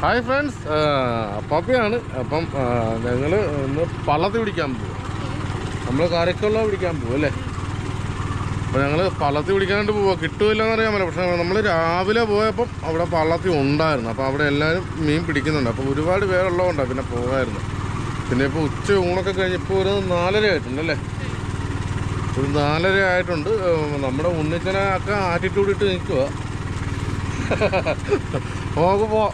Hi friends, പപ്പിയാണ്. അപ്പം ഞങ്ങൾ ഇന്ന് പള്ളത്തി പിടിക്കാൻ പോകും. നമ്മൾ കാരക്കുള്ള പിടിക്കാൻ പോകും അല്ലേ. അപ്പോൾ ഞങ്ങൾ പള്ളത്തി പിടിക്കാനായിട്ട് പോവുക. കിട്ടുമില്ലെന്ന് അറിയാൻ പറ്റില്ല. പക്ഷേ നമ്മൾ രാവിലെ പോയപ്പം അവിടെ പള്ളത്തി ഉണ്ടായിരുന്നു. അപ്പോൾ അവിടെ എല്ലാവരും മീൻ പിടിക്കുന്നുണ്ട്. അപ്പോൾ ഒരുപാട് പേരുള്ളതുകൊണ്ടാണ് പിന്നെ പോകാമായിരുന്നു. പിന്നെ ഇപ്പോൾ ഉച്ച ഊണൊക്കെ കഴിഞ്ഞ് ഇപ്പോൾ ഒരു 4:30 ആയിട്ടുണ്ടല്ലേ. ഒരു 4:30 ആയിട്ടുണ്ട്. നമ്മുടെ ഉണ്ണിച്ചനൊക്കെ ആറ്റിറ്റ്യൂഡ് ഇട്ട് നിൽക്കുക. നമുക്ക് പോവാം.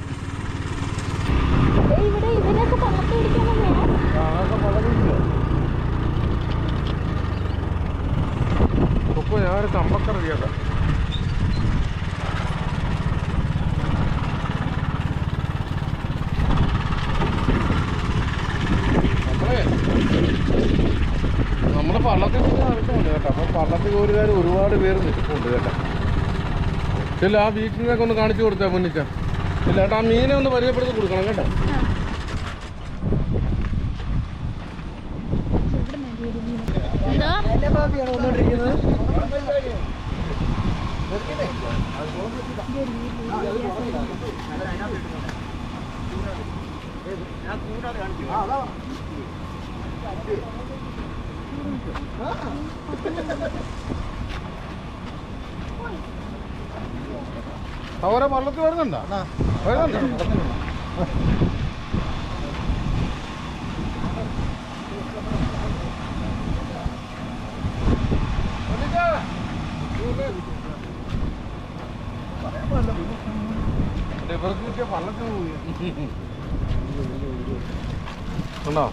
ഇപ്പോൾ ഞാനൊരു കമ്പക്ക റെഡിയാക്കാം. നമ്മൾ പള്ളത്തിൽ ആവശ്യമുണ്ട് കേട്ടോ. അപ്പം പള്ളത്തിൽ കോരുകാർ ഒരുപാട് പേര് നിൽക്കുന്നുണ്ട് കേട്ടോ. ഇല്ല, ആ ബീച്ചിനൊക്കെ ഒന്ന് കാണിച്ചു കൊടുത്താൽ മുന്നിച്ച. ഇല്ല കേട്ടോ, ആ മീനെ ഒന്ന് പരിചയപ്പെടുത്തി കൊടുക്കണം കേട്ടോ. അവരെ പള്ളത്തിൽ വരുന്നുണ്ടോ? ഇവർക്ക് പള്ളത്തിൽ ഉണ്ടോ?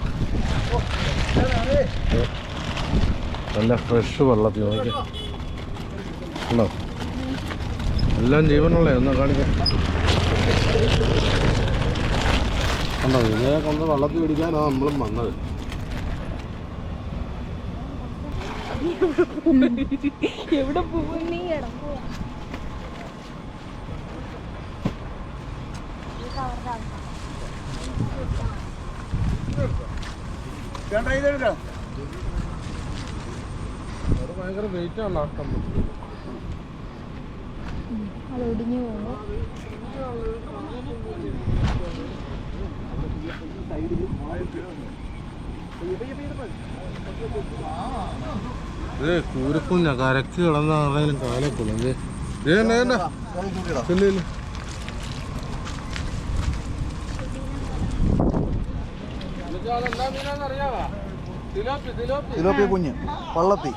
നല്ല ഫ്രഷ് വെള്ളത്തിൽ നോക്കി ഉണ്ടോ? എല്ലാം ജീവനുള്ള ഒന്ന് കാണിക്കാം. ഉണ്ടോ? ഇതിനെ കൊണ്ട് വെള്ളത്തിൽ പിടിക്കാനാണ് നമ്മളും വന്നത്. എവിടെ പോകും നീ? ഭയങ്കര വെയിറ്റ് ആണ്. അത് ഒടിഞ്ഞു പോകുമ്പോ കൂരക്കുഞ്ഞ കരക്ക് കിടന്നാണെങ്കിലും കാലക്കുള്ള തിലോപ്പിയ കുഞ്ഞ് പള്ളത്തി.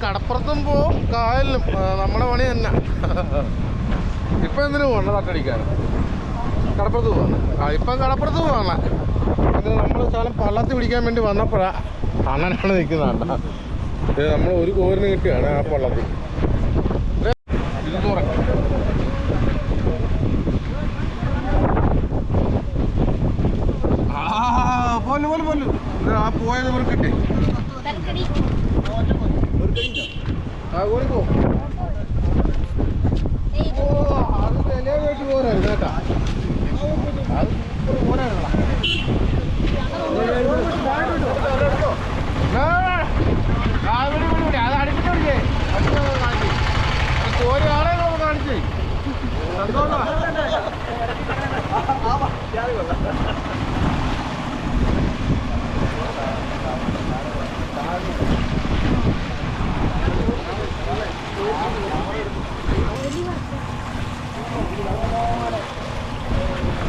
കടപ്പുറത്തും പോവും കായലിലും. നമ്മുടെ പണി തന്നെ. ഇപ്പം എന്തിനു പോകണം? തട്ടടിക്കാൻ കടപ്പുറത്ത് പോകാം. ഇപ്പം കടപ്പുറത്ത് പോകാം. ഇത് നമ്മൾ സ്ഥലം പള്ളത്തി പിടിക്കാൻ വേണ്ടി വന്നപ്പോഴാണ് അണ്ണനാണ് നിൽക്കുന്നതാണ്. നമ്മൾ ഒരു കോരിന് കിട്ടിയാണ് ആ പള്ളത്തി. പോലും പോലും പോലും ആ പോയത് ഇവർ കിട്ടി. അത് വിലയായിട്ട് പോരായിരുന്നു കേട്ടാ. അത് പോരായിരുന്നോ? അത് അടുപ്പിട്ട് പിടിച്ചേ. ഒരു ആളെ നമ്മൾ കാണിച്ചേ.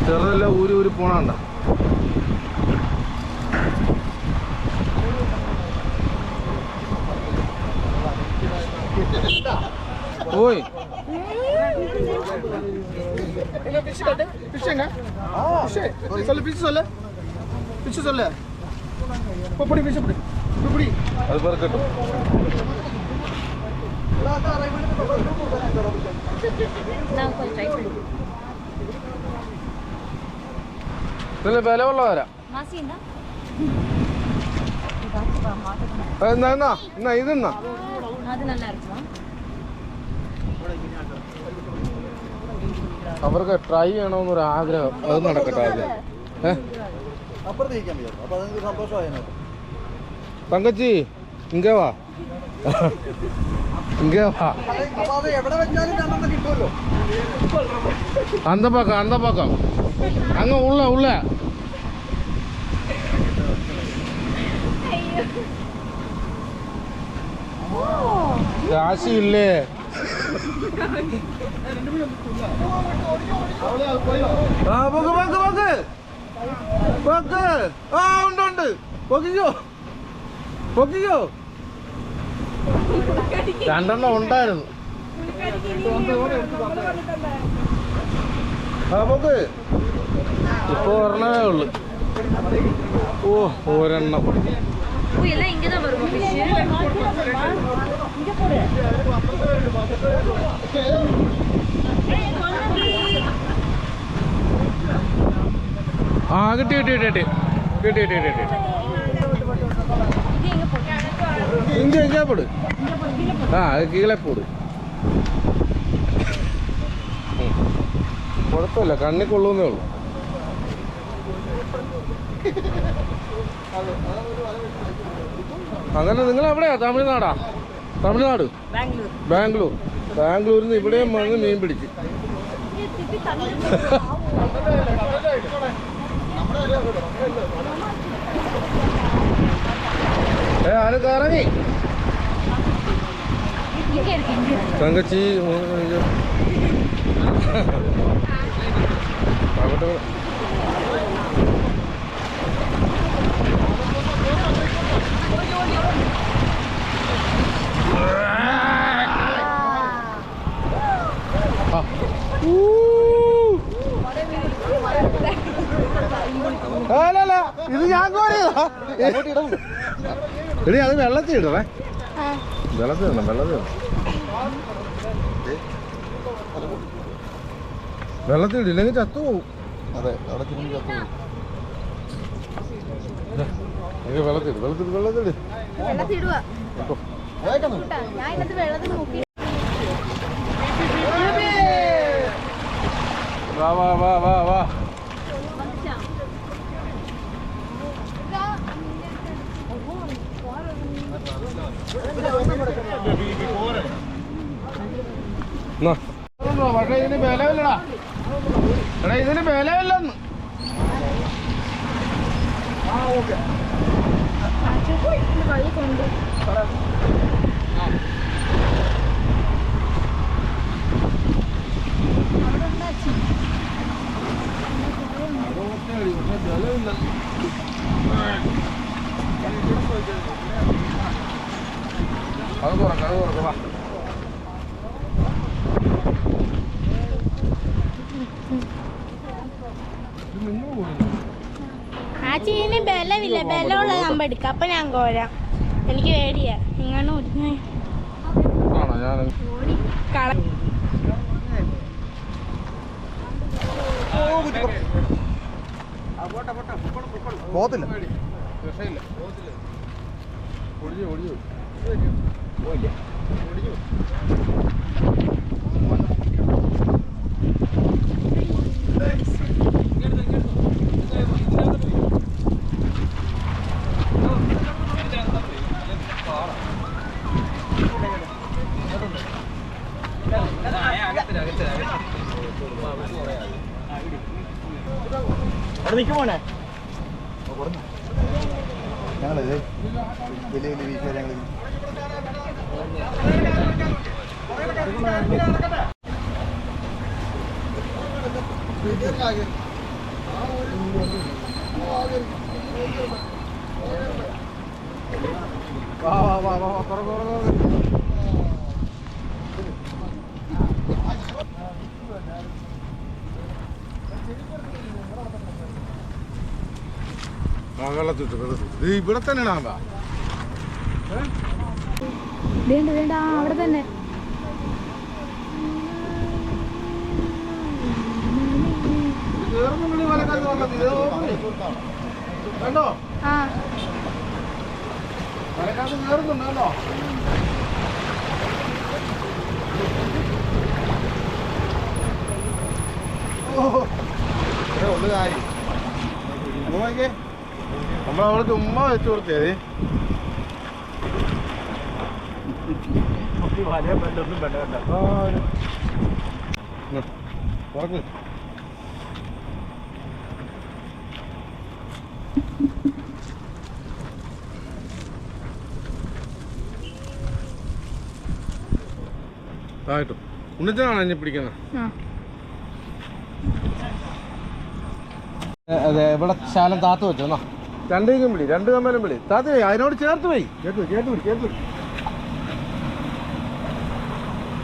ചെറുതെല്ലാം ഊരി ഊരി പോണണ്ട. ഓയ് അത് പറക്കട്ടെ. ഇതിൽ വില ഉള്ളവരാ. ഇതെന്നാ അവർക്ക് ട്രൈ ചെയ്യണമെന്നൊരു ആഗ്രഹം. അത് നടക്കട്ടെ. ആദ്യം തങ്കച്ചി ഇങ്ങ വാ, ഇങ്ങ വാ. அந்த பக்கம் அங்க உள்ள காசு இல்லே. ഉണ്ട് പൊക്കിക്കോ പൊക്കിക്കോ. രണ്ടെണ്ണം ഉണ്ടായിരുന്നു. പൊക്ക് ഇപ്പൊ ഒരെണ്ണമേ ഉള്ളു. ഓ ഒരെണ്ണം. ആ കിട്ടി കിട്ടി കിട്ടി കിട്ടി കിട്ടി കിട്ടി. ഇங்கே போடு. அது கீழே போடு. കുഴപ്പമില്ല, കണ്ണിൽ കൊള്ളുന്നേ ഉള്ളൂ. അങ്ങനെ നിങ്ങൾ എവിടെയാ? തമിഴ്നാടാ? തമിഴ്നാട് ബാംഗ്ലൂരിൽ നിന്ന് ഇവിടെയും വന്ന് മീൻ പിടിച്ച്. ആരൊക്കെ ഇറങ്ങി? തങ്കച്ചി അവിടെ അല്ലല്ല, ഇത് ഞാൻ കോരിയതാ. എടി അത് വെള്ളത്തിൽ ഇടണേ. വെള്ളത്തിൽ ഇടണം. വെള്ളത്തിൽ ഇടില്ലെങ്കിൽ ചത്തുപോകും. അതെ, അവിടെ ചുരുങ്ങി ചത്തുപോകും. വെള്ളത്തിട്. വാ വാ വാ വാ വാ. പക്ഷെ ഇതിന് വിലവില്ലടാ. എടാ ഇതിന് വിലവില്ലെന്ന്. അത് കുറക്ക വാ. ആ ചീനി ബലമില്ല, ബലമുള്ള കമ്പ് എടുക്കാം. അപ്പൊ ഞാൻ കോരാം. എനിക്ക് പേടിയാ. ഇങ്ങനെ പോകത്തില്ല. അവിടെ നിൽക്കുമോനെ. ഞങ്ങളെ വലിയ വലിയ വീട്ടുകാർ ഞങ്ങൾ ഇവിടെ തന്നെയാണ് വേണ്ട അവിടെ തന്നെ. കണ്ടോ ആ മലക്കാലത്ത് കയറുന്നുണ്ടോ? ഒന്ന് കാര്യം നോക്കിയേ, നമ്മളവിടെ ചുമ്മാ വെച്ചു കൊടുത്തേ. തുറക്ക്. ആയിട്ടും ഉണ്ണിച്ചാണോ എന്നെ പിടിക്കുന്നത്? അതെ, ഇവിടെ ശാലം താത്ത് വെച്ചോ. രണ്ട് വിളി, രണ്ട് കമ്മലും വിളി. താത്ത് പോയി അതിനോട് ചേർത്ത് പോയി. ചേർത്ത്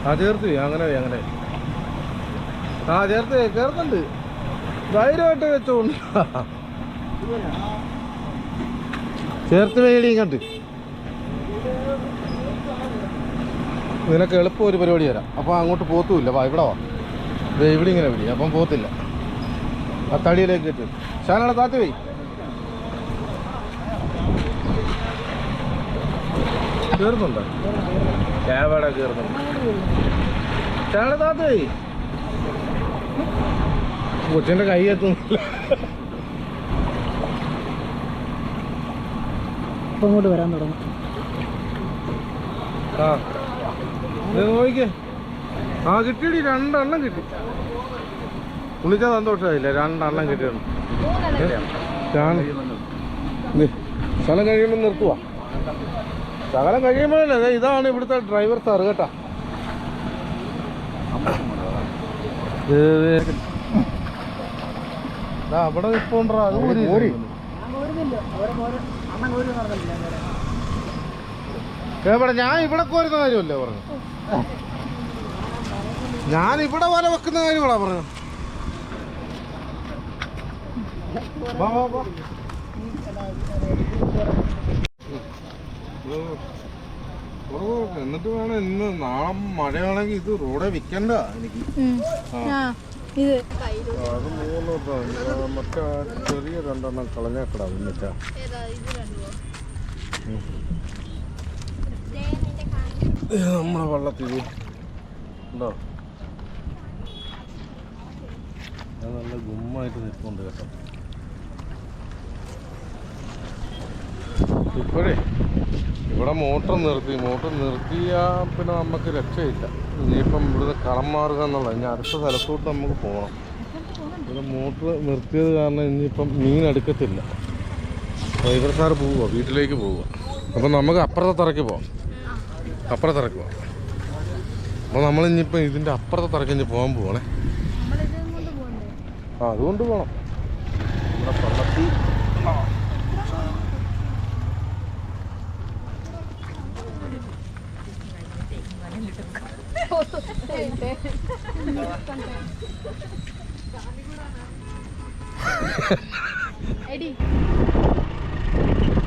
ആ ചേർത്ത് പോയി. അങ്ങനെ പോയി, അങ്ങനെ ആ ചേർത്ത് ചേർത്തുണ്ട്. ധൈര്യമായിട്ട് വെച്ചോണ്ട് ചേർത്ത് വേടി കണ്ട്. നിനക്ക് എളുപ്പം ഒരു പരിപാടി തരാം. അപ്പം അങ്ങോട്ട് പോത്തുമില്ല. വാ ഇവിടെ വാ. ഇവിടെ ഇങ്ങനെ വിളി, അപ്പം പോത്തില്ല. ആ തടിയിലേക്ക് ഇട്ട് ഷാനാണ് താത്തി പോയി. കയറുന്നുണ്ടോ? ക്യാബട കയറുന്നുണ്ട്. ഷാനാണ് താത്തി പോയി. കൊച്ചിൻ്റെ കൈ എത്തുന്നില്ല. അപ്പം അങ്ങോട്ട് വരാൻ തുടങ്ങും. ആ നോക്കിക്കേ. ആ കിട്ടിയടി, രണ്ടെണ്ണം കിട്ടി. വിളിച്ചാൽ സന്തോഷമായില്ല. രണ്ടെണ്ണം കിട്ടിയാണ്. സ്ഥലം കഴിയുമ്പോൾ നിർത്തുവാ. ശകലം കഴിയുമ്പോഴല്ലേ. ഇതാണ് ഇവിടുത്തെ ഡ്രൈവർ സാർ കേട്ടാ. അവിടെ നിൽപ്പുണ്ടോ? അത് എവിടെ? ഞാൻ ഇവിടെ കോരുന്ന കാര്യമല്ലേ പറഞ്ഞു. ഞാൻ ഇവിടെ വല വെക്കുന്ന കാര്യങ്ങളാ പറഞ്ഞു. എന്നിട്ട് വേണം ഇന്ന് നാളെ മഴയാണെങ്കിൽ ഇത് റോഡെ വിൽക്കണ്ട എനിക്ക്. അത് മറ്റേ ചെറിയ രണ്ടെണ്ണം കളഞ്ഞേക്കടാ. എന്നിട്ടാ നമ്മളെ വള്ളത്തിൽ ഉണ്ടോ? അത് നല്ല ഗുമ്മായിട്ട് നിൽക്കുന്നുണ്ട് കേട്ടോ. ഇപ്പോഴേ ഇവിടെ മോട്ടർ നിർത്തിയാൽ പിന്നെ നമുക്ക് രക്ഷയില്ല. ഇനിയിപ്പം ഇവിടുന്ന് കളം മാറുക എന്നുള്ളത്. ഇനി അടുത്ത സ്ഥലത്തോട്ട് നമുക്ക് പോകണം. ഇവിടെ മോട്ടർ നിർത്തിയത് കാരണം ഇനിയിപ്പം മീൻ എടുക്കത്തില്ല. ഡ്രൈവർ സാർ പോവുക, വീട്ടിലേക്ക് പോവുക. അപ്പം നമുക്ക് അപ്പുറത്തെ തറയ്ക്ക് പോവാം. അപ്പോൾ നമ്മളിനിയിപ്പോൾ ഇതിൻ്റെ അപ്പുറത്തെ തറയ്ക്ക് ഇനി പോകാൻ പോവാണേ. ആ അതുകൊണ്ട് പോകണം. നമ്മുടെ പള്ളത്തി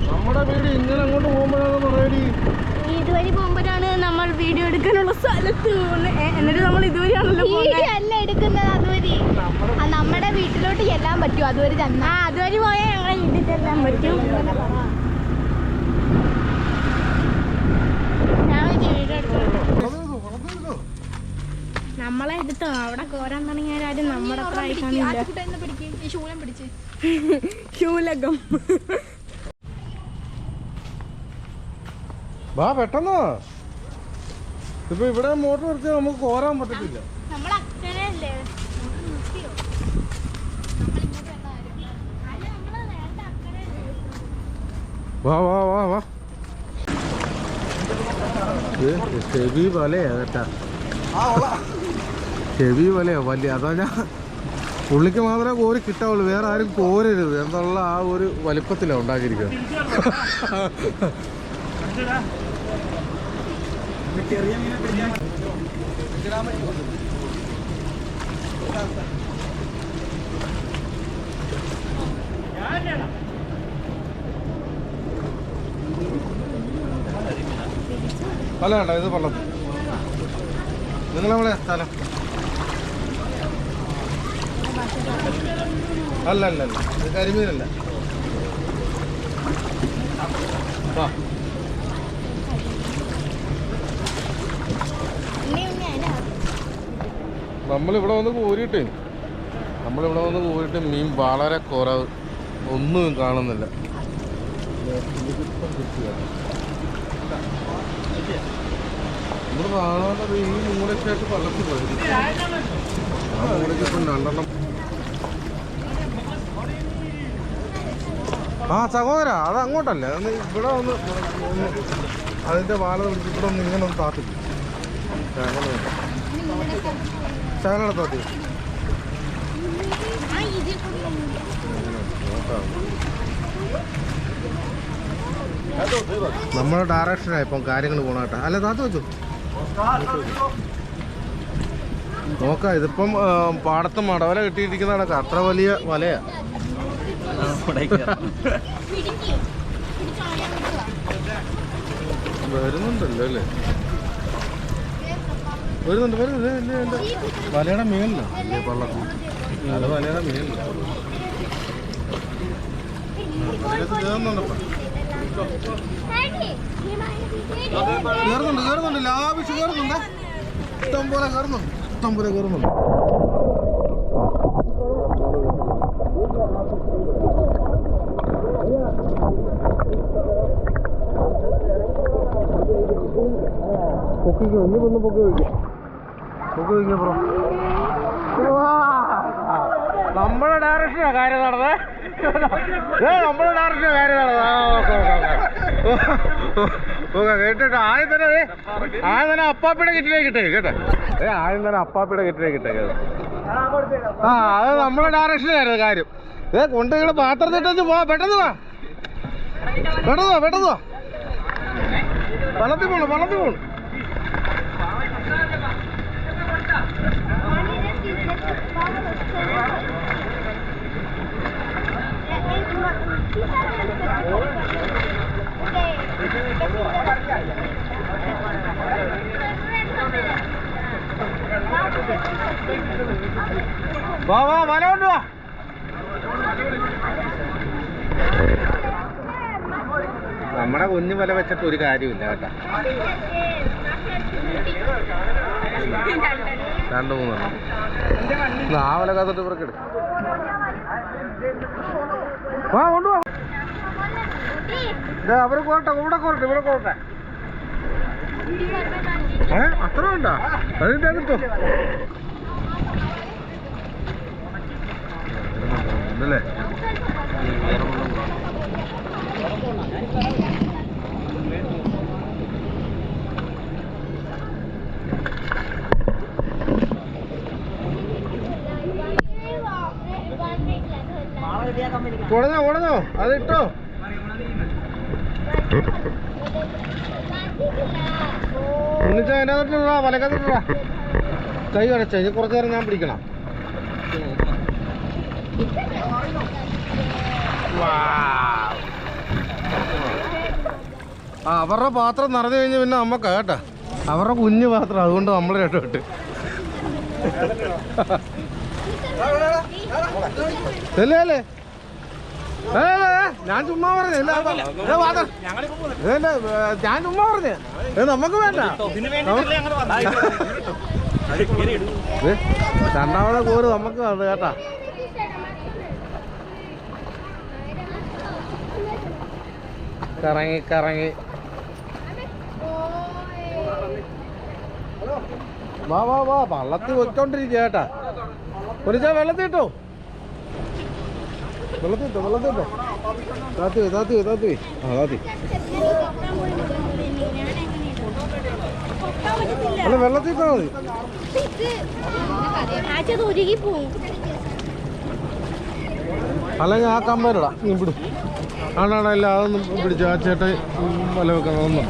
നമ്മുടെ വീട് ഇങ്ങനെ അങ്ങോട്ട് പോകുമ്പോഴാണ് പറയടി. ഇതുവഴി പോകുമ്പോഴാണ് നമ്മൾ വീഡിയോ എടുക്കാനുള്ള സ്ഥലത്ത് പോകുന്നത്. എന്നിട്ട് നമ്മൾ ഇതുവരെയാണല്ലോ അല്ല എടുക്കുന്നത്. അതുവഴി നമ്മുടെ വീട്ടിലോട്ട് ചെല്ലാൻ പറ്റും. അതുവരെ ചെന്നാ അതുവഴി പോയാൽ ഞങ്ങളെ വീട്ടിൽ ചെല്ലാൻ പറ്റും. നമ്മളെ എടുത്തോ അവിടെ കോരാൻ തുടങ്ങിയാലും നമ്മുടെ അത്ര ശൂലകം. വാ പെട്ടെന്ന്. ഇപ്പൊ ഇവിടെ മോട്ടർ നിർത്തി നമുക്ക് കോരാൻ പറ്റത്തില്ല. വാ വാ വാ വാ. ചെവി വലയാ കേട്ടാ. ചെവി വലയോ വലിയ. അതാ ഞാൻ പുള്ളിക്ക് മാത്രമേ കോരി കിട്ടാവുള്ളൂ, വേറെ ആരും കോരരുത് എന്നുള്ള ആ ഒരു വലിപ്പത്തിലാണ് ഉണ്ടാക്കിയിരിക്കുന്നത്. അല്ല വേണ്ട, ഇത് പള്ളത്ത് നിങ്ങളെവിടെ സ്ഥലം? അല്ല അല്ല അല്ല, ഇത് കരിമീനല്ല. നമ്മളിവിടെ വന്ന് കോരിയിട്ട് മീൻ വളരെ കുറവ്, ഒന്നും കാണുന്നില്ല. നമ്മൾ കാണാതെ ഈ മൂലക്കായിട്ട് പള്ളത്തിൽ പോയത്, ആ മൂലക്ക് ഇപ്പം 2 എണ്ണം. ആ സഹോദര, അത് അങ്ങോട്ടല്ലേ, ഒന്ന് ഇവിടെ ഒന്ന് അതിൻ്റെ വാല പിടിച്ച് ഇവിടെ ഒന്ന് ഇങ്ങനെ ഒന്ന് താത്തില്ല. ശകലം താത്തി നമ്മുടെ ഡയറക്ഷനാണ് ഇപ്പം കാര്യങ്ങൾ പോകണേട്ടാ. അല്ല താത്ത് വെച്ചു നോക്കാം. ഇതിപ്പം പാടത്ത് മടവല കെട്ടിയിരിക്കുന്ന കണക്കാ, അത്ര വലിയ വലയാ. വരുന്നുണ്ടല്ലോ അല്ലേ? വരുന്നുണ്ട് എൻ്റെ വലയുടെ മേലില്ല പള്ളത്തിൽ, അത് വലയുടെ മേലില്ല. കയറുന്നുണ്ട് ലാഭിച്ച് കയറുന്നുണ്ട്, ഇഷ്ടം പോലെ കയറുന്നുണ്ട്. പൊക്കിക്കോ, ഇനിയിപ്പൊന്ന് പൊക്കി വയ്ക്കാം ബ്രോ. നമ്മുടെ ഡയറക്ഷനാ കാര്യം നടന്നേ, നമ്മുടെ ഡയറക്ഷനാ കാര്യം നടന്നേ. കേട്ടോ, ആദ്യം തന്നെ അപ്പാപ്പിയുടെ കിറ്റിലേക്ക് ഇട്ടേ കേട്ടോ. അപ്പാപ്പിയുടെ കിറ്റിലേക്ക് ഇട്ടേ. ആ അത് നമ്മുടെ ഡയറക്ഷനായിരുന്നു കാര്യം. കൊണ്ട് നിങ്ങൾ പാത്രത്തിട്ടു പോവാ, പെട്ടെന്ന് വാ. വെള്ളത്തിൽ പോണു. വാ വല കൊണ്ടുവാ. നമ്മുടെ കുഞ്ഞു വല വെച്ചിട്ട് ഒരു കാര്യമില്ല കേട്ടോ. 2-3 ആ വല കാത്തിട്ട് ഇവർക്ക് വാ കൊണ്ടുപോവാ. അവർ കോട്ടെ, ഇവിടെ കോട്ടെ. അത്ര ഉണ്ടോ? അതിൻ്റെ അകത്തോ അല്ലേ? കൊടഞ്ഞോ അതിട്ടോ. ഒന്നിച്ചാ അതിനകത്തിട്ടാ, വലക്കത്തിട്ടാ. കൈ കടച്ച ഇനി കുറച്ചു നേരം ഞാൻ പിടിക്കണം. അവരുടെ പാത്രം നിറഞ്ഞു കഴിഞ്ഞ് പിന്നെ നമ്മക്കാ കേട്ടാ, അവരുടെ കുഞ്ഞു പാത്രം, അതുകൊണ്ട് നമ്മൾ രക്ഷപ്പെട്ട്. അല്ലേ ഞാൻ ചുമ്മാ പറഞ്ഞേ, നമുക്ക് വേണ്ട. രണ്ടാമത്തെ കോര് നമുക്ക് വേണ്ട കേട്ടാ. കറങ്ങി വാ വള്ളത്തിൽ വെച്ചോണ്ടിരിക്കുക കേട്ടാ. പൊരിച്ചാ വെള്ളത്തിൽ ഇട്ടോ. താത്തി അല്ല വെള്ളത്തിൽ ഇട്ടാ മതി. അല്ലെങ്കിൽ ആ കമ്പേരിടാ നീ പിടും ആണാണ് ഇല്ല അതൊന്നും പിടിച്ചു ആ ചേട്ടൻ വല വെക്കണം ഒന്നും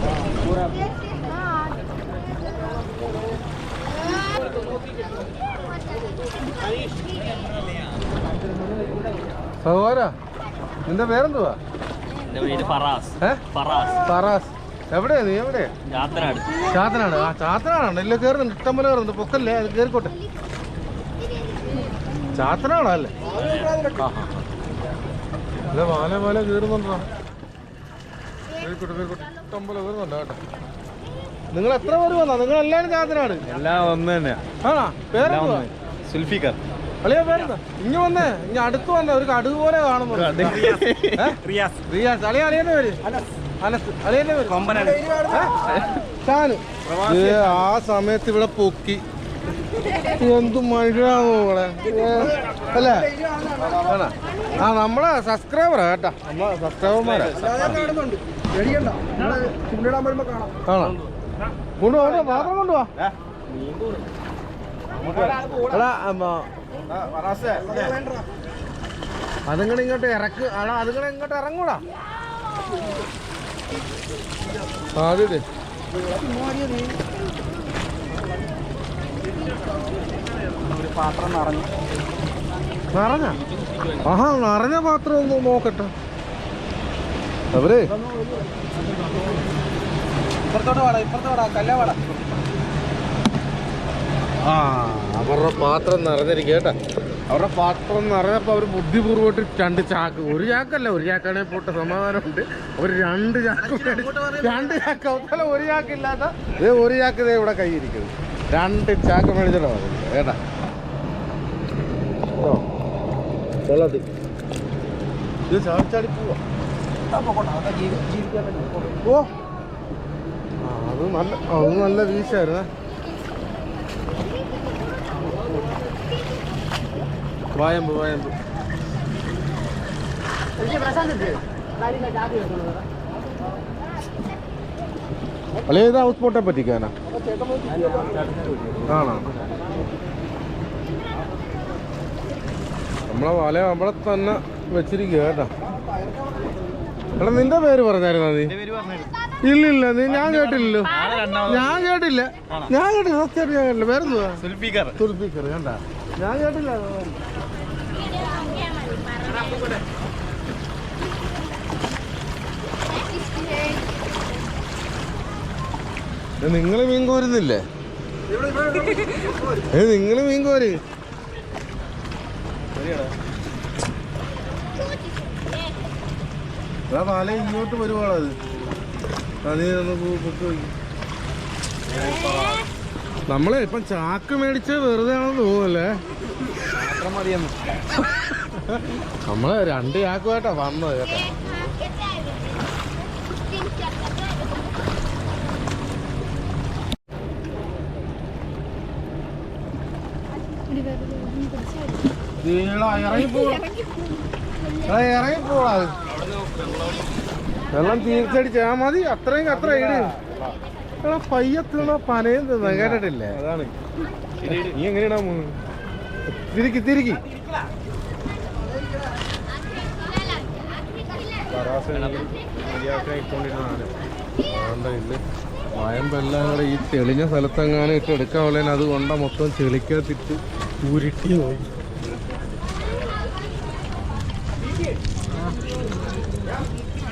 സഹോദര നിന്റെ പേരെന്തുവാ? ഫറാസ്. എവിടെയാ നീ? എവിടെയാ? ചാത്തനാട്. ആ ചാത്തനാടാണ് ഇല്ല കയറുന്നുണ്ട്, ഇഷ്ടം പോലെ കയറുന്നുണ്ട്. പൊക്കല്ലേ, അത് കയറിക്കോട്ടെ. ചാത്തനാടാ അല്ലേ? അല്ല വാല കയറുന്നുണ്ടോ? കയറിക്കോട്ടെ ഇഷ്ടം പോലെ കയറുന്നുണ്ടോ കേട്ടോ. നിങ്ങൾ എത്ര പേര് വന്നാ? നിങ്ങൾ എല്ലാവരും ചാത്തനാട്? എല്ലാം ഒന്ന് തന്നെയാ. ആണോ? പേരെന്തുവാ? സുൽഫിക്കർ. അളിയാ പേരെന്താ? ഇങ്ങ് വന്നേ, ഇനി അടുത്ത് വന്നേ, ഒരു കടുക് പോലെ കാണുന്നു. റിയാസ്. അളിയന്റെ പേര്? അനസ്. അളിയന്റെ പേര്? ഷാന്. ആ സമയത്ത് ഇവിടെ പൊക്കി എന്തു മഴയാണോ ഇവിടെ അല്ലേ? ആണോ? ആ നമ്മളെ സബ്സ്ക്രൈബറാ കേട്ടാ, നമ്മളെ സബ്സ്ക്രൈബർമാരാ. ആണോ? കൊണ്ടുപോകാ, പാത്രം കൊണ്ടുപോവാ. എടാ അതിങ്ങനെ ഇങ്ങോട്ട് ഇറക്ക്. ആടാ അതിങ്ങനെ ഇങ്ങോട്ട് ഇറങ്ങൂടാ. അതെ പാത്രം നിറഞ്ഞ ആഹാ നിറഞ്ഞ പാത്രം ഒന്ന് നോക്കട്ടെ. അവരെ ആ അവരുടെ പാത്രം നിറഞ്ഞിരിക്കും കേട്ടാ. അവരുടെ പാത്രം നിറഞ്ഞപ്പോൾ അവർ ബുദ്ധിപൂർവ്വമായിട്ട് 2 ചാക്ക്, ഒരു ചാക്കല്ല, ഒരു ചാക്കാണെങ്കിൽ പോട്ടെ സമാധാനമുണ്ട്. അവർ 2 ചാക്ക് 2 ചാക്ക് അതുപോലെ ഒരു ചാക്കില്ലാത്ത ഒരു ചാക്ക് ഇതേ ഇവിടെ കൈയിരിക്കുന്നത്. 2 ചാക്ക് മേടിച്ചിട്ടാ കേട്ടാ. വെള്ളത്തിൽ ഇത് ചാടിച്ചാടി പോവാ. ഓ അത് നല്ല വീശായിരുന്നേ. വായമ്പ് അല്ലെ ഇത് ഹൗസ് ബോട്ടെ പറ്റിക്കാനാ? ആണോ? നമ്മളെ വല നമ്മളെ തന്നെ വെച്ചിരിക്കുക കേട്ടാ. എടാ നിന്റെ പേര് പറഞ്ഞായിരുന്നാ നീ? ഇല്ലില്ല നീ ഞാൻ കേട്ടില്ലല്ലോ. ഞാൻ കേട്ടില്ല സത്യമായിട്ട് ഞാൻ കേട്ടില്ല. പേരെന്തുവാ? സുൽഫിക്കർ. കണ്ടാ ഞാൻ കേട്ടില്ല. നിങ്ങള് മീൻ കോരുന്നില്ലേ? നിങ്ങള് മീൻ കോര്. വല ഇങ്ങോട്ട് വരുവാണത്. നീ നമ്മളെ ഇപ്പം ചാക്ക് മേടിച്ച് വെറുതെ ആണെന്ന് തോന്നുന്നല്ലേ? നമ്മള് 2 ചാക്കുമായിട്ടാ വന്നത് കേട്ടോ. ഇറങ്ങിപ്പോളാ വെള്ളം തീർച്ചടിച്ചാ മതി. അത്രയും അത്ര ഇട്. പയ്യത്തുള്ള പനയും തിന്നാ കേട്ടിട്ടില്ലേ? അതാണ് നീ എങ്ങനെയാ തിരിക്കി വായമ്പെല്ലാം കൂടെ ഈ തെളിഞ്ഞ സ്ഥലത്തെങ്ങാനും ഇട്ട് എടുക്കാൻ ഉള്ളതിന് അതുകൊണ്ട മൊത്തം ചെളിക്കകത്തിട്ട് ഉരുട്ടി പോയി.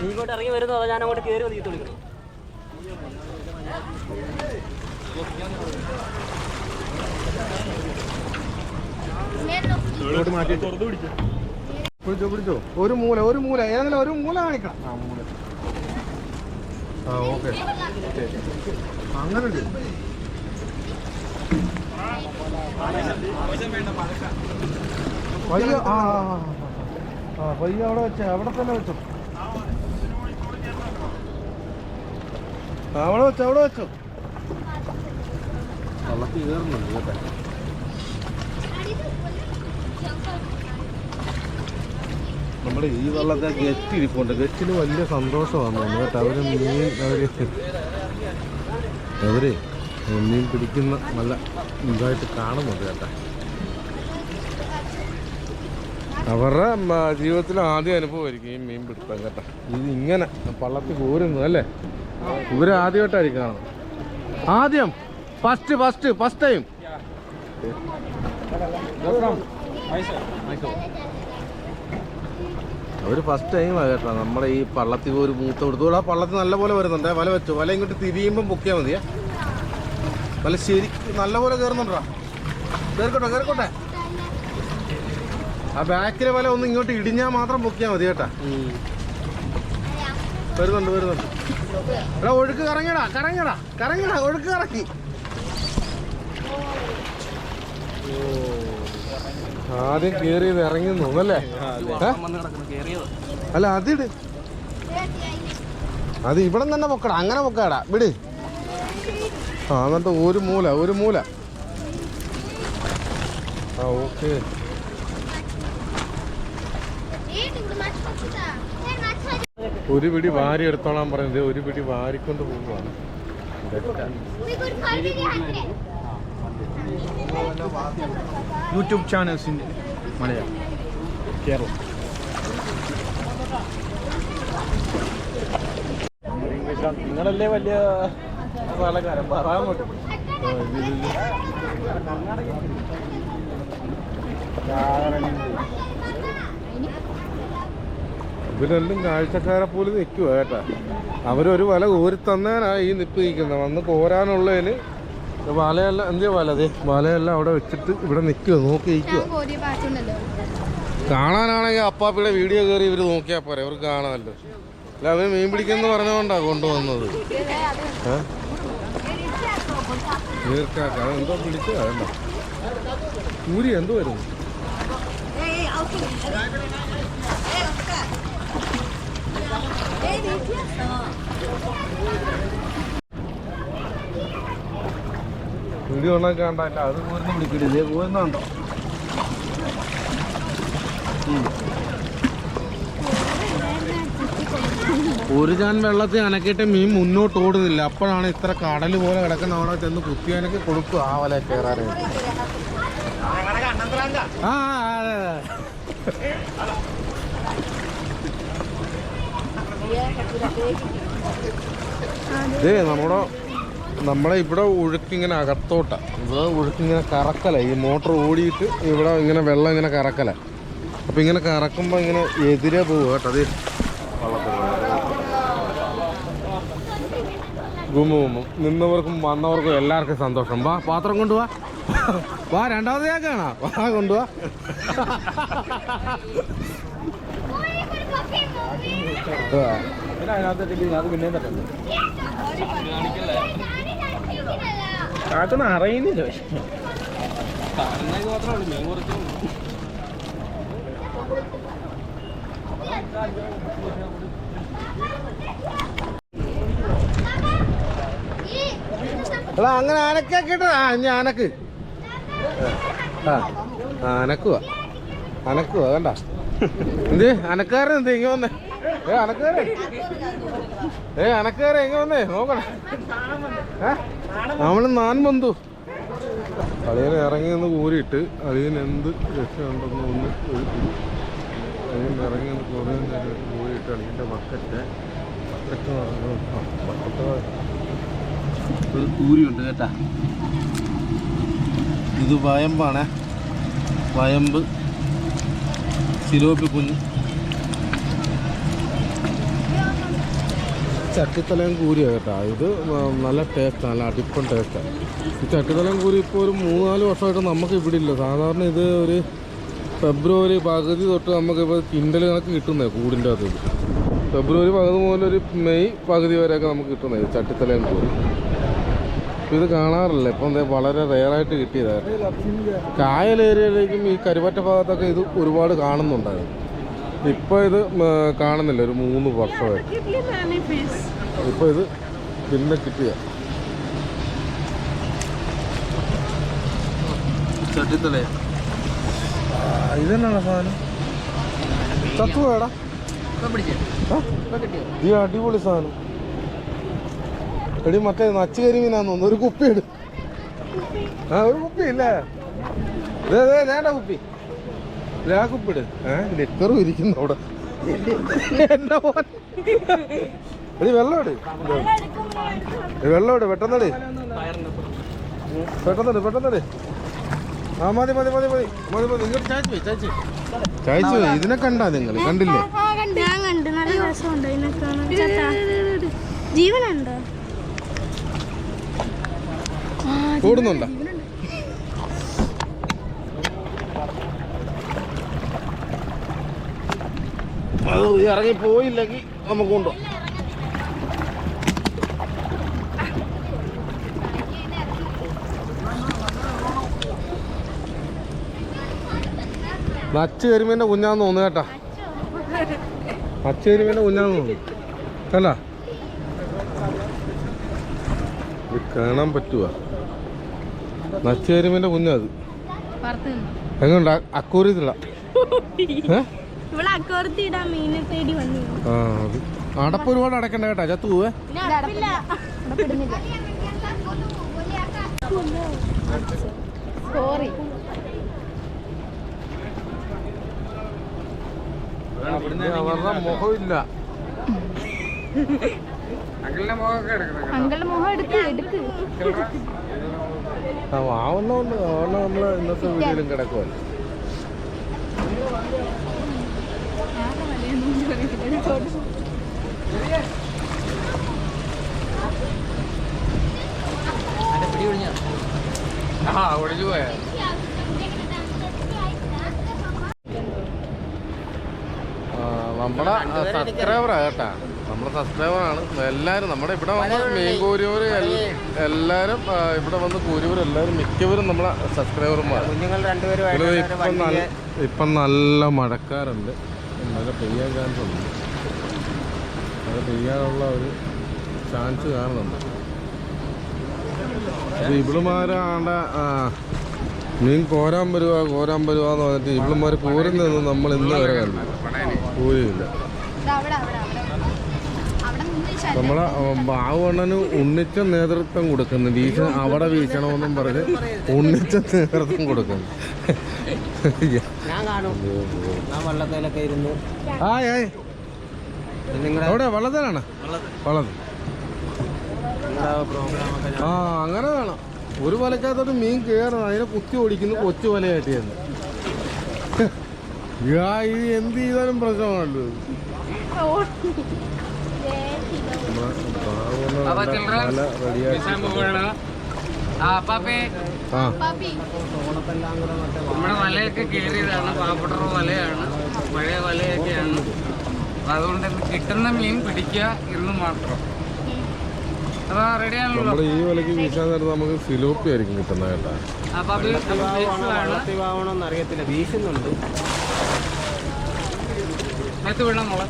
ഇങ്ങോട്ട് ഇറങ്ങി വരുന്നോ ഞാൻ അങ്ങോട്ട് കയറി വന്ന് വിളിക്കണം. പിടിച്ചോ. ഒരു മൂല ഏതെങ്കിലും ഒരു മൂല കാണിക്കണം. ആ ഓക്കെ അങ്ങനെ പയ്യ പയ്യ അവിടെ വെച്ചോ, അവിടെ തന്നെ വെച്ചോ. അവിടെ വെച്ചോ. വെള്ളത്തിൽ കയറുന്നുണ്ട് കേട്ടെ. നമ്മുടെ ഈ വെള്ളത്തെ ഗെറ്റിരിപ്പുണ്ട്. ഗെറ്റിന് വലിയ സന്തോഷമാണ് കേട്ടോ. അവര് മീൻ പിടിക്കുന്ന നല്ല ഇതായിട്ട് കാണുന്നുണ്ട് കേട്ടോ. അവരുടെ ജീവിതത്തിൽ ആദ്യം അനുഭവമായിരിക്കും ഈ മീൻ പിടുത്തം കേട്ടോ. ഇത് ഇങ്ങനെ പള്ളത്തിൽ പോരുന്നു അല്ലേ? ഇവര് ആദ്യമായിട്ടായിരിക്കും കാണുന്നത്. ആദ്യം ഫസ്റ്റ് ടൈം. അവര് ഫസ്റ്റ് ടൈമാണ് കേട്ടോ നമ്മുടെ ഈ പള്ളത്തിൽ ഒരു മൂത്ത കൊടുത്തു. ആ പള്ളത്തിൽ നല്ലപോലെ വരുന്നുണ്ട്. വല വെച്ചു. വല ഇങ്ങോട്ട് തിരിയുമ്പം പൊക്കിയാൽ മതിയേ. വല ശരി നല്ലപോലെ കയറുന്നുണ്ടോ? കയറിക്കോട്ടെ. ആ ബാക്കിലെ വല ഒന്ന് ഇങ്ങോട്ട് ഇടിഞ്ഞാൽ മാത്രം പൊക്കിയാൽ മതി കേട്ടാ. വരുന്നുണ്ട്. എടാ ഒഴുക്ക് കറങ്ങിയടാ ഒഴുക്ക് കറങ്ങി. ആദ്യം കേറിയത് ഇറങ്ങുന്നു അല്ലേ? അല്ല അതിട്, അത് ഇവിടെ തന്നെ പൊക്കടാ. അങ്ങനെ പൊക്കാടാ വിട്. ആ എന്നിട്ട് ഒരു മൂല. ആ ഓക്കെ. ഒരു പിടി വാരി എടുത്തോളാൻ പറയുന്നത്. ഒരു പിടി വാരിക്കൊണ്ട് പോവുകയാണ്. യൂട്യൂബ് ചാനൽസിൻ്റെ മലയാളം കേരളം. നിങ്ങളല്ലേ വലിയ പാലക്കാരൻ പറയാൻ പറ്റും. ഇവരെല്ലാം കാഴ്ചക്കാരെ പോലെ നിൽക്കുക കേട്ടാ. അവരൊരു വല കോരി തന്നേനാ ഈ നിപ്പ് നിൽക്കുന്നത്. വന്ന് കോരാനുള്ളതിന് വലയെല്ലാം എന്തിയാ വല? അതെ വലയെല്ലാം അവിടെ വെച്ചിട്ട് ഇവിടെ നിൽക്കുക, നോക്കി നിൽക്കുക. കാണാനാണെങ്കിൽ അപ്പാപ്പിയുടെ വീഡിയോ കയറി ഇവർ നോക്കിയാൽ പോരെ, അവർക്ക് കാണാമല്ലോ. അല്ല അവര് മീൻ പിടിക്കുന്ന പറഞ്ഞുകൊണ്ടാ കൊണ്ടുവന്നത്. നീർക്കാക്ക അതെന്തോ പിടിച്ചത് വേണ്ട. കൂരി എന്തോ വരുന്നു. വീഡിയോ ഉണ്ടാക്കാണ്ട അത് പോരുന്ന പിടിക്കരുത്. ഇതേ പോരുന്നുണ്ടോ? ഒരു ചാൻ വെള്ളത്തിൽ അനക്കിയിട്ട് മീൻ മുന്നോട്ട് ഓടുന്നില്ല. അപ്പോഴാണ് ഇത്ര കടൽ പോലെ കിടക്കുന്ന അവിടെ ചെന്ന് കുത്തിയാനൊക്കെ കൊടുക്കും ആ വല കയറാനായിട്ട്. ആ അതെ നമ്മളെ ഇവിടെ ഒഴുക്കിങ്ങനെ അകത്തോട്ടാ. ഇവിടെ ഒഴുക്കിങ്ങനെ കറക്കല. ഈ മോട്ടർ ഓടിയിട്ട് ഇവിടെ ഇങ്ങനെ വെള്ളം ഇങ്ങനെ കറക്കല. അപ്പം ഇങ്ങനെ കറക്കുമ്പോൾ ഇങ്ങനെ എതിരെ പോകും കേട്ടോ. അത് ഗുമും നിന്നവർക്കും വന്നവർക്കും എല്ലാവർക്കും സന്തോഷം. വാ പാത്രം കൊണ്ടുപോവാ. വാ രണ്ടാമത് ചാക്കാണോ? വാ കൊണ്ടുപോവാ. അത് പിന്നെ കാക്കുന്ന അറിയുന്നില്ല. എടാ അങ്ങനെ അനക്കാക്കിട്ട് ഇനി അനക്ക്. അനക്കുക കണ്ട എന്ത് അനക്കാരൻ എന്ത് ഇങ്ങ വന്നേ? അനക്കാരെ ഇങ്ങ വന്നേ നോക്കണേ. നമ്മള് നാൻ ബന്ധു അളിയനെ ഇറങ്ങി നിന്ന് കൂരിയിട്ട് അളിയൻ എന്ത് രക്ഷയുണ്ടെന്ന് ഒന്ന് അളിയൻ ഇറങ്ങി നിന്ന് കുറേ നേരം കൂരിയിട്ട് അളിയൻ്റെ ബക്കറ്റ് ഒരു കൂരിയുണ്ട് കേട്ടാ. ഇത് വയമ്പാണേ. വയമ്പ് സിലോപ്പി കുഞ്ഞ് ചട്ടിത്തലയും കൂരിയാണ് കേട്ടോ. ഇത് നല്ല ടേസ്റ്റാണ്, നല്ല അടിപ്പൻ ടേസ്റ്റാണ്. ഈ ചട്ടിത്തലയും കൂരി ഇപ്പോൾ ഒരു 3-4 വർഷമായിട്ട് നമുക്ക് ഇവിടെ ഇല്ല. സാധാരണ ഇത് ഒരു ഫെബ്രുവരി പകുതി തൊട്ട് നമുക്കിപ്പോൾ കിൻഡൽ കണക്ക് കിട്ടുന്നത് കൂടിൻ്റെ അകത്ത്. ഫെബ്രുവരി പകുതി മുതൽ ഒരു മെയ് പകുതി വരെയൊക്കെ നമുക്ക് കിട്ടുന്നത് ചട്ടിത്തലയും കൂരി. ഇത് കാണാറില്ല ഇപ്പം. വളരെ റെയറായിട്ട് കിട്ടിയതാണ്. കായൽ ഏരിയയിലേക്കും ഈ കരുവറ്റ ഭാഗത്തൊക്കെ ഇത് ഒരുപാട് കാണുന്നുണ്ടായിരുന്നു. ഇപ്പോൾ ഇത് കാണുന്നില്ല. ഒരു 3 വർഷമായി ഇപ്പോൾ ഇത് പിന്നെ കിട്ടിയ ചട്ടിത്തല. ഇതന്നെയാണ് സാധനം. ചത്തുവേടാ ഈ അടിപൊളി സാധനം. എടി മറ്റേ നച്ചു കരിമീനാന്ന് തോന്നുന്നു. ഒരു കുപ്പി ഇട്. ഒരു കുപ്പി ഇല്ലേ? വേണ്ട കുപ്പി. രാക്കുപ്പിട് ലിക്കറും ഇരിക്കുന്നു അവിടെ. എന്റെ മോൻ. എടി വെള്ളം ഇട്, വെള്ളം ഇട്, പെട്ടെന്നടി, പെട്ടെന്നടി. ആ മതി മതി മതി മതി മതി മതി. ഇങ്ങോട്ട് ചായച്ചു ചായച്ചു. ഇതിനെ കണ്ടാ നിങ്ങൾ? കണ്ടില്ലേ? ഞാൻ കണ്ടു, നല്ല രസമുണ്ട് ഇതിനെ കാണാൻ. ജീവനുണ്ടോ? ഓടുന്നുണ്ടോ? അത് ഇറങ്ങി പോയില്ലെങ്കിൽ നമുക്ക് കൊണ്ടോ. നച്ച് കരിമീൻ്റെ കുഞ്ഞാന്ന് തോന്നുന്നു കേട്ടാ. നച്ച് കരിമീൻ്റെ കുഞ്ഞാന്ന് തോന്നുന്നു അല്ല. ഇത് കാണാൻ പറ്റുക. നച്ച് കരിമീൻ്റെ കുഞ്ഞത് എങ്ങോട്ടാ? അക്കൂറിയത്തില്ല. അടപ്പ് ഒരുപാട് അടക്കണ്ട കേട്ടാ, ചത്തു പോവേ. അവരുടെ മുഖമില്ല. അങ്കളുടെ മുഖം എടുക്ക്. ആവുന്നോണ്ട് നമ്മള് ഇന്നത്തെ വീട്ടിലും കിടക്കുമല്ലോ. ഒഴിഞ്ഞു പോയാ നമ്മളെ സബ്സ്ക്രൈബറാ കേട്ടാ. നമ്മളെ സബ്സ്ക്രൈബറാണ് എല്ലാവരും. നമ്മുടെ ഇവിടെ വന്ന് മീൻ കോരിയവര് എല്ലാവരും ഇവിടെ വന്ന് കോരിയവർ എല്ലാവരും മിക്കവരും നമ്മളെ സബ്സ്ക്രൈബർമാരാണ്. ഇപ്പം നല്ല മഴക്കാറുണ്ട്, മഴ പെയ്യാൻ ചാൻസ് ഉണ്ട്. മഴ പെയ്യാനുള്ള ഒരു ചാൻസ് കാണുന്നുണ്ട്. അപ്പോൾ ഇവിടുമാരാണ്ട മീൻ കോരാൻ വരുവാന്ന് പറഞ്ഞിട്ട് ഇവിടുമാർ കോരുന്നതൊന്നും നമ്മൾ ഇന്ന് വരെ കണ്ടു കോരിയില്ല. നമ്മളെ ബാവുണ്ണന് ഉണ്ണിച്ച നേതൃത്വം കൊടുക്കുന്നു. അവിടെ വീശണമെന്നും പറഞ്ഞ് ഉണ്ണിച്ച നേതൃത്വം കൊടുക്കുന്നു. അവിടെ വള്ളത്തിലാണ്. വള്ളത്തിൽ ആ അങ്ങനെ വേണം. ഒരു വലക്കകത്തോട്ട് മീൻ കയറണം, അതിനെ കുത്തി ഓടിക്കുന്നു. കൊച്ചു വലയായിട്ട് തന്നെ ഇത് എന്ത് ചെയ്താലും പ്രശ്നമാണല്ലോ. നമ്മുടെ വലയൊക്കെ കയറിയതാണ്, പാവപ്പെട്ട വലയാണ്, പഴയ വലയൊക്കെയാണ്. അതുകൊണ്ട് കിട്ടുന്ന മീൻ പിടിക്കുക എന്ന് മാത്രം. അതാ റെഡിയാണല്ലോ. നമ്മുടെ ഈ വിലക്ക് വീശാൻ നേരത്ത് നമുക്ക് സിലോപ്പി ആയിരിക്കും കിട്ടുന്നത് കേട്ടാ. അറിയത്തില്ല, വീശുന്നുണ്ട്. അത് വേണം മോളെ.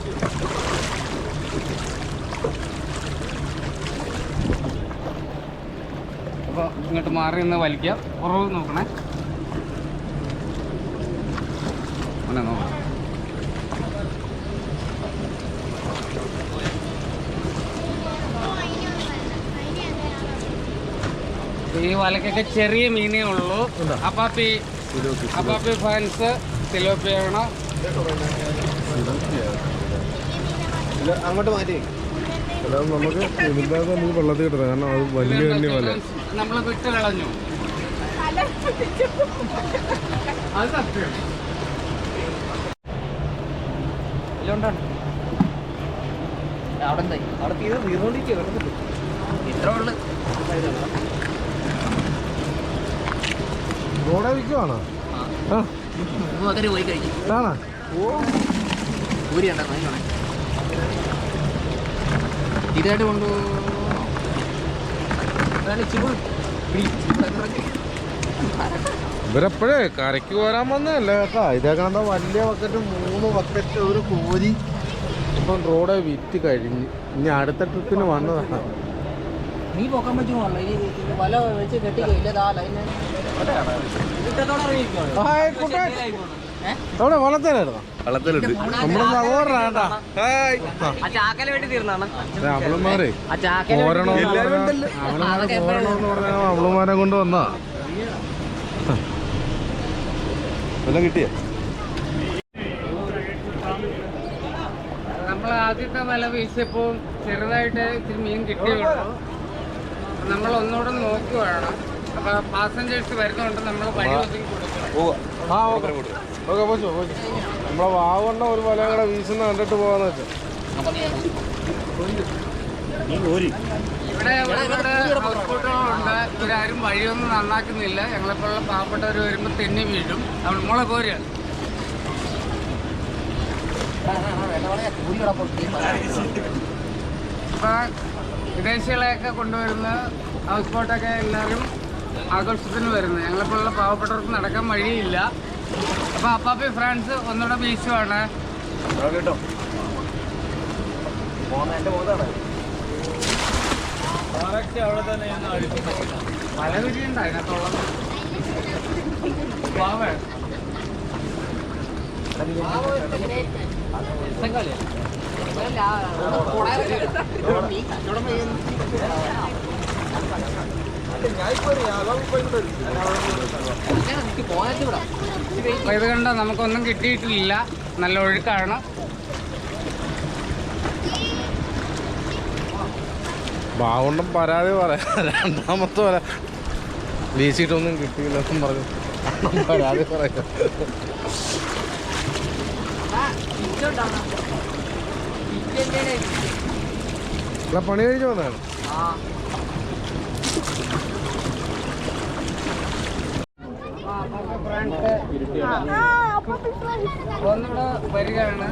അപ്പോൾ ഇങ്ങോട്ട് മാറി നിന്ന് വലിക്കാം. കുറവ് നോക്കണേ. നോക്കാം. ഈ വലക്കൊക്കെ ചെറിയ മീനേ ഉള്ളൂ. അപ്പാപ്പി ഫാൻസ് തിലോപ്പിയാണ്. അങ്ങോട്ട് മാറ്റി നമുക്ക് ഇതില്ലാതെ നമുക്ക് വെള്ളത്തിൽ കിട്ടണം. കാരണം അത് വലിയ തന്നെ വല നമ്മൾ വിട്ട് കളഞ്ഞു. അത് സത്യം. അവിടെ തീരെ നീർന്നോണ്ടിരിക്കുക. ഇത്ര ഉള്ളു. റോഡെ വിൽക്കുവാണോ? പോയി കഴിക്കും. ആണോ? ഇതായിട്ട് കൊണ്ടു ഇവരെപ്പോഴേ കരയ്ക്ക് പോരാൻ വന്നതല്ല കേട്ടാ. ഇതേക്കണ വലിയ ബക്കറ്റ് 3 ബക്കറ്റ് ഒരു കോരി ഇപ്പം റോഡെ വിറ്റ് കഴിഞ്ഞ്. ഇനി അടുത്ത ട്രിപ്പിന് വന്നതാണ്. നീ പോക്കാൻ പറ്റുമോ? വല വെച്ച് കെട്ടിക്കില്ല. അവിടെ വള്ളത്തേലായിരുന്നോ? വള്ളത്തിലുണ്ട്. നമ്മുടെ സഹോദരനാണ്ടാ. ചാക്കല വേണ്ടി തീർന്നാണ് അവളുമാരെ പോരണമെന്ന് പറഞ്ഞാൽ അവളുമാരെ കൊണ്ട് വന്നാ. വല്ലതും കിട്ടിയ ആദ്യത്തെ വല വീശിയപ്പോൾ ചെറുതായിട്ട് ഇത്തിരി മീൻ കിട്ടിയുള്ളൂ. നമ്മൾ ഒന്നുകൂടെ നോക്കുകയാണ്. അപ്പോൾ പാസഞ്ചേഴ്സ് വരുന്നതുകൊണ്ട് നമ്മൾ വഴി ഒതുക്കി കൊടുക്കണം. നമ്മളെ വാവണ്ണ ഒരു വല കൂടെ വീശുന്ന കണ്ടിട്ട് പോകാന്ന് വെച്ചാൽ ഇവിടെ ഒരുപാട് ഹൗസ് ബോട്ടുകളുണ്ട്. ഇവരാരും വഴിയൊന്നും നന്നാക്കുന്നില്ല. ഞങ്ങളെപ്പോലുള്ള പാവപ്പെട്ടവർ വരുമ്പോൾ തെന്നി വീഴും. നമ്മൾ മുളക് കോരുകയാണ്. ഇപ്പോൾ വിദേശികളെയൊക്കെ കൊണ്ടുവരുന്ന ഹൗസ് ബോട്ടൊക്കെ എല്ലാവരും ആഘോഷത്തിന് വരുന്നത്. ഞങ്ങളെപ്പോലുള്ള പാവപ്പെട്ടവർക്ക് നടക്കാൻ വഴിയില്ല. അപ്പോൾ അപ്പാപ്പി ഫ്രാൻസ് ഒന്നുകൂടെ വീശുവാണ്. പല വിധിയുണ്ട് അതിനകത്തുള്ളത്. അപ്പൊ ഇത് കണ്ടോ, നമുക്കൊന്നും കിട്ടിയിട്ടില്ല. നല്ല ഒഴുക്കാണ്. ബാവുണ്ടം പരാതി പറയാം. രണ്ടാമത്തെ വല വീശിയിട്ടൊന്നും കിട്ടിയില്ലെന്നും പറഞ്ഞു പരാതി പറയാം. പണി കഴിഞ്ഞു വന്നതാണ്. ഒന്നുകൂടെ വരികയാണ്.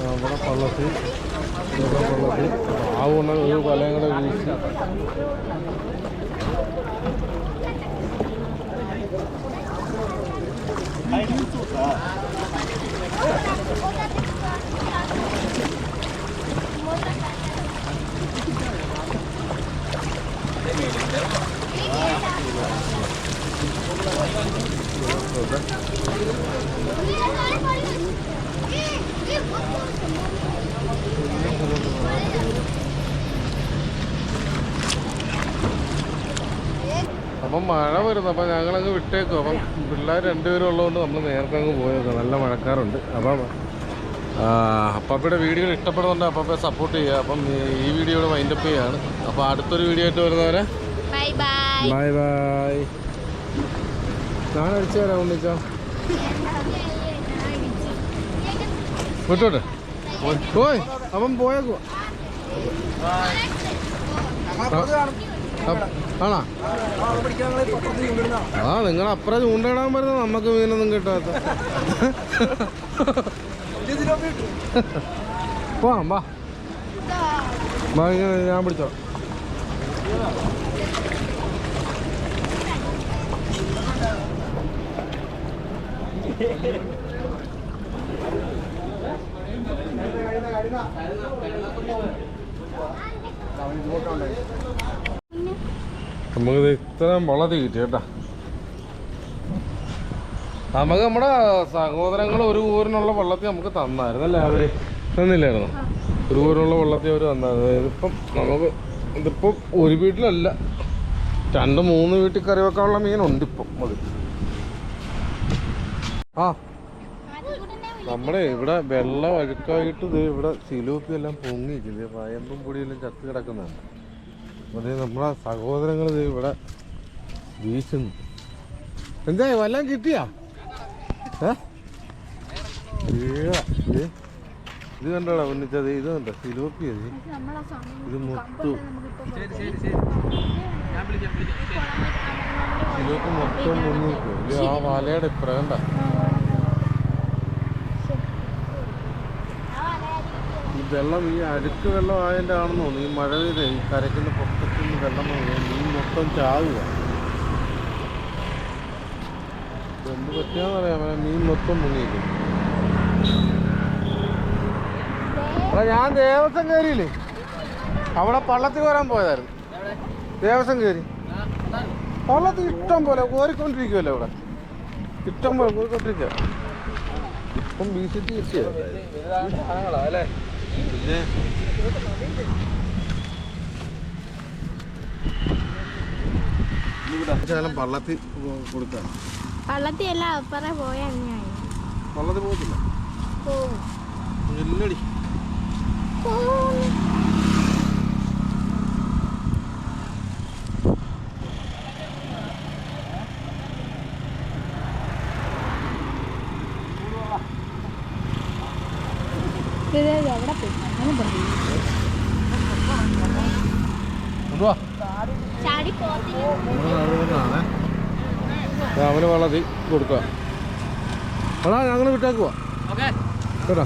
നമ്മുടെ പള്ളത്തിൽ ആവുന്ന ഒരു വലയും കൂടെ വീശി അപ്പം മഴ വരുന്നു. അപ്പം ഞങ്ങളങ്ങ് വിട്ടേക്കും. അപ്പം പിള്ളേർ രണ്ടുപേരും ഉള്ളതുകൊണ്ട് നമ്മൾ നേരത്തെ അങ്ങ് പോയേക്കാം. നല്ല മഴക്കാറുണ്ട്. അപ്പം അപ്പാപ്പയുടെ വീഡിയോകൾ ഇഷ്ടപ്പെടുന്നുണ്ട് അപ്പാപ്പയെ സപ്പോർട്ട് ചെയ്യുക. അപ്പം ഈ വീഡിയോയുടെ വൈൻഡപ്പ് ചെയ്യുകയാണ്. അപ്പോൾ അടുത്തൊരു വീഡിയോ ആയിട്ട് വരുന്നവരെ ബൈ ബൈ ബൈ ബൈ. ഞാൻ അടിച്ചു തരാം ഉണ്ണിച്ചോ. വിട്ടോട്ടെ പോയി. അപ്പം പോയേക്കോ. ആണോ? ആ നിങ്ങൾ അപ്പുറം ചൂണ്ടയിടാൻ വരുന്നത് നമുക്ക് മീനൊന്നും കിട്ടാത്ത. പോവാം വാ. ഞാൻ പിടിച്ചോ. നമുക്കിത് ഇത്രയും വളർത്തി കിട്ടി കേട്ടാ. നമുക്ക് നമ്മുടെ സഹോദരങ്ങൾ ഒരു ഊരിനുള്ള വെള്ളത്തിൽ നമുക്ക് തന്നായിരുന്നല്ലേ? അവര് തന്നില്ലായിരുന്നു? ഒരു ഊരിനുള്ള വെള്ളത്തിൽ അവർ തന്നായിരുന്നു. ഇതിപ്പം നമുക്ക് ഇതിപ്പം ഒരു വീട്ടിലല്ല, 2-3 വീട്ടിൽ കറി വെക്കാനുള്ള മീനുണ്ട് ഇപ്പം. മതി. ആ നമ്മുടെ ഇവിടെ വെള്ളം അഴുക്കായിട്ട് ഇത് ഇവിടെ സിലോപ്പി എല്ലാം പൊങ്ങിയിരിക്കുന്നത്. പയമ്പും പൊടിയെല്ലാം ചത്ത് കിടക്കുന്നുണ്ട്. അതേ നമ്മളെ സഹോദരങ്ങൾ ഇത് ഇവിടെ വീശുന്നു. എന്താ വല്ലതും കിട്ടിയാ? ഇത് കണ്ടോടാ പൊന്നിച്ചത്. ഇത് കണ്ടോ സിലോപ്പി? ഇത് മൊത്തം സിലോപ്പി മൊത്തം പൊങ്ങിയിരിക്കും. ആ വലയുടെ ഇപ്പറ കണ്ട. ഈ വെള്ളം ഈ അഴുക്ക് വെള്ളം ആയതിൻ്റെ ആണെന്ന് തോന്നുന്നു. ഈ മഴ പെയ്ത് ഈ കരയ്ക്കുന്ന പൊക്കത്തിൽ നിന്ന് വെള്ളം മീൻ മൊത്തം ചാവുക. എന്ത് പറ്റിയാന്നറിയാം, മീൻ മൊത്തം മുങ്ങിയിരിക്കും. ഞാൻ ദേവസ്വം കയറിയില്ലേ, അവിടെ പള്ളത്തിൽ കോരാൻ പോയതായിരുന്നു. ദേവസ്വം കയറി പള്ളത്തിൽ ഇഷ്ടം പോലെ കോരിക്കൊണ്ടിരിക്കുമല്ലോ. ഇവിടെ ഇഷ്ടം പോലെ കോരിക്കൊണ്ടിരിക്കുക. അപ്പം വീശിട്ട് കിട്ടിയോ അല്ലേ? പിന്നെ ശകലം വള്ളത്തിൽ കൊടുക്കാം. വള്ളത്തിൽ എല്ലാം അപ്പറ പോയാ വള്ളത്തിൽ പോകത്തില്ല. എല്ലടി എവിടെ പോയി ചാടി പോത്തില്ല. അവന് വള്ളത്തിൽ കൊടുക്കുക. എടാ ഞങ്ങൾ വിട്ടേക്കുവാ കേട്ടോ.